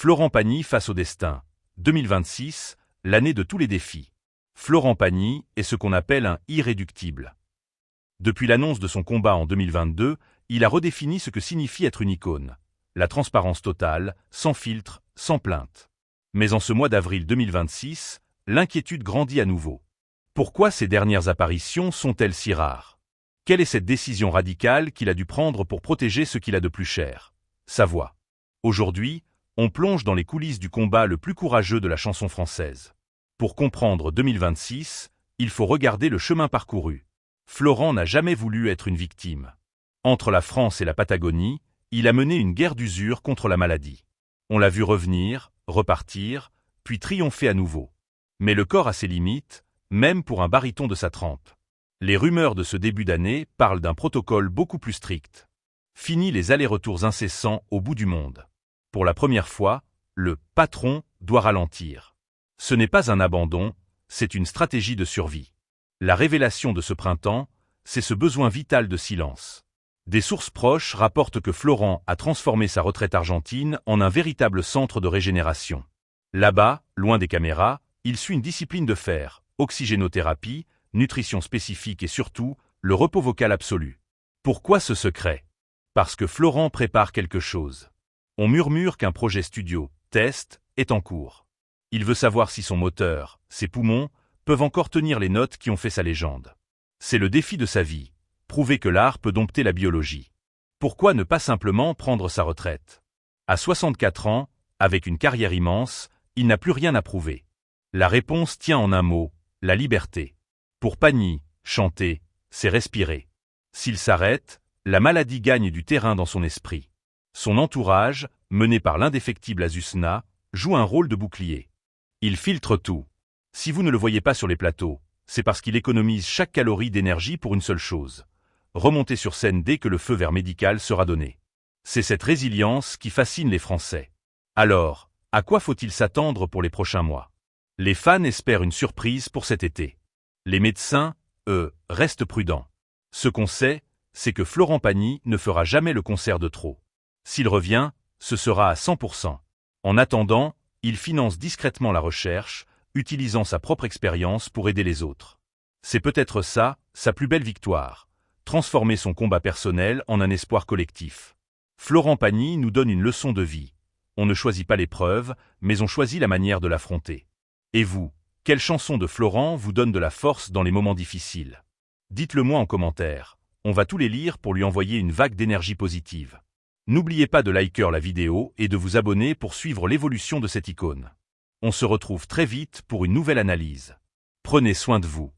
Florent Pagny face au destin. 2026, l'année de tous les défis. Florent Pagny est ce qu'on appelle un irréductible. Depuis l'annonce de son combat en 2022, il a redéfini ce que signifie être une icône. La transparence totale, sans filtre, sans plainte. Mais en ce mois d'avril 2026, l'inquiétude grandit à nouveau. Pourquoi ces dernières apparitions sont-elles si rares? Quelle est cette décision radicale qu'il a dû prendre pour protéger ce qu'il a de plus cher? Sa voix. Aujourd'hui, on plonge dans les coulisses du combat le plus courageux de la chanson française. Pour comprendre 2026, il faut regarder le chemin parcouru. Florent n'a jamais voulu être une victime. Entre la France et la Patagonie, il a mené une guerre d'usure contre la maladie. On l'a vu revenir, repartir, puis triompher à nouveau. Mais le corps a ses limites, même pour un baryton de sa trempe. Les rumeurs de ce début d'année parlent d'un protocole beaucoup plus strict. Fini les allers-retours incessants au bout du monde. Pour la première fois, le « patron » doit ralentir. Ce n'est pas un abandon, c'est une stratégie de survie. La révélation de ce printemps, c'est ce besoin vital de silence. Des sources proches rapportent que Florent a transformé sa retraite argentine en un véritable centre de régénération. Là-bas, loin des caméras, il suit une discipline de fer, oxygénothérapie, nutrition spécifique et surtout, le repos vocal absolu. Pourquoi ce secret? Parce que Florent prépare quelque chose. On murmure qu'un projet studio, test, est en cours. Il veut savoir si son moteur, ses poumons, peuvent encore tenir les notes qui ont fait sa légende. C'est le défi de sa vie, prouver que l'art peut dompter la biologie. Pourquoi ne pas simplement prendre sa retraite? À 64 ans, avec une carrière immense, il n'a plus rien à prouver. La réponse tient en un mot, la liberté. Pour Pagny, chanter, c'est respirer. S'il s'arrête, la maladie gagne du terrain dans son esprit. Son entourage, mené par l'indéfectible Azucena, joue un rôle de bouclier. Il filtre tout. Si vous ne le voyez pas sur les plateaux, c'est parce qu'il économise chaque calorie d'énergie pour une seule chose. Remonter sur scène dès que le feu vert médical sera donné. C'est cette résilience qui fascine les Français. Alors, à quoi faut-il s'attendre pour les prochains mois? Les fans espèrent une surprise pour cet été. Les médecins, eux, restent prudents. Ce qu'on sait, c'est que Florent Pagny ne fera jamais le concert de trop. S'il revient, ce sera à 100%. En attendant, il finance discrètement la recherche, utilisant sa propre expérience pour aider les autres. C'est peut-être ça, sa plus belle victoire. Transformer son combat personnel en un espoir collectif. Florent Pagny nous donne une leçon de vie. On ne choisit pas l'épreuve, mais on choisit la manière de l'affronter. Et vous, quelle chanson de Florent vous donne de la force dans les moments difficiles? Dites-le moi en commentaire. On va tous les lire pour lui envoyer une vague d'énergie positive. N'oubliez pas de liker la vidéo et de vous abonner pour suivre l'évolution de cette icône. On se retrouve très vite pour une nouvelle analyse. Prenez soin de vous.